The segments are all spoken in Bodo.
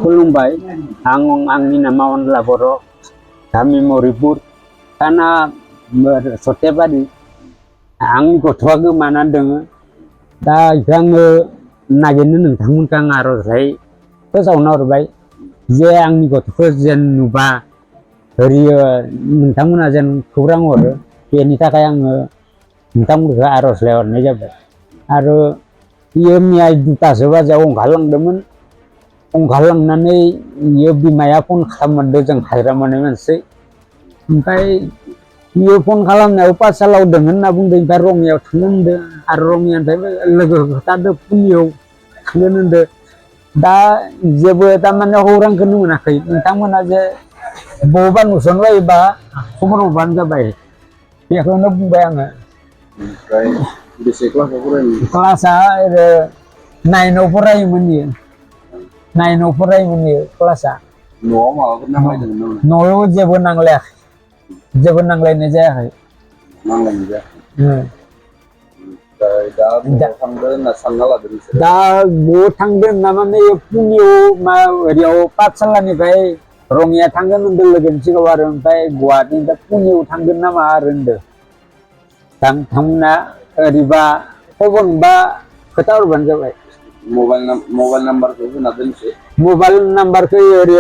खुलुमबाय आंनि नामा अनला बर' गामि मरिपुर थाना सथेबारि आंनि गथ'आ गोमानानै दोङो दा आङो नागिरनो नोंथांमोनखौ आं आर'जलाइ फोसावना हरबाय जे आंनि गथ'खौ जेन नुबा होरियो नोंथांमोना जेन खौरां हरो बेनि थाखाय आङो नोंथांमोनखौ आर'जलाइ हरनाय जाबाय आरो बियो मैया 2टासो बाजियाव ओंखारलांदोंमोन ओंखारलांनानै बियो बिमाया फन खालामहरदों जों हाजिरा मावनाय मानसि ओमफ्राय बियो फन खालामनायाव पाठसालायाव दङ होनना बुंदों ओमफ्राय रङियायाव थांनो होनदों आरो रङियानिफ्राय लोगो खोथादों पुलियाव थांगोन होनदों दा जेबो थारमाने खौरांखौनो मोनाखै नोंथांमोना जे बबावबा नुसनबायोबा खबर हरबानो जाबाय बेखौनो बुंबाय आङो। ओमफ्राय बेसे क्लासाव फरायोमोन? क्लासा 9आव फरायोमोन बियो 9आव फरायोमोन बियो क्लासा। न'आव माबाफोर नांलायदोंमोन नामा? न'आव जेबो नांलायाखै जेबो नांलायनाय जायाखै। नांलायनाय जायाखै। ओमफ्राय दा बबाव थांदों होनना सानना लादों नोंसोरो? दा बबाव थांदों होनना माने पुलियाव ओरैयाव पाठसालानिफ्राय रङिया थांगोन होनदों लोगोनि सिगाङाव आरो ओमफ्राय गुवाहाटीनिफ्राय पुलियाव थांगोन नामा आरो होनदों दा नोंथांमोना ओरैबा खबर मोनबा खोथा हरबानो जाबाय। मबाइल नाम्बारखौ होना दोनसै। मबाइल नाम्बारखौ ओरै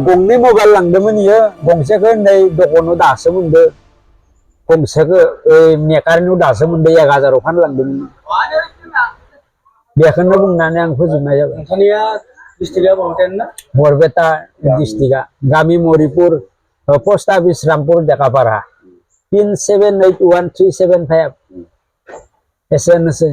गंनै मबाइल लांदोंमोन इयो गंसेखौ नै दखानाव दासो मोनदों गंसेखौ मेकारनियाव दासो मोनदों 1000आव फानलांदोंमोन बेखौनो बुंनानै आं फोजोबनाय जाबाय। नोंथांनिया डिस्ट्रिक्टआ बबेथिं ना? बरपेटा डिस्ट्रिक्टआ गामि मरिपुर पोस्ट अफिस रामपुर डेकापारा पिन 781375 एसेनोसै।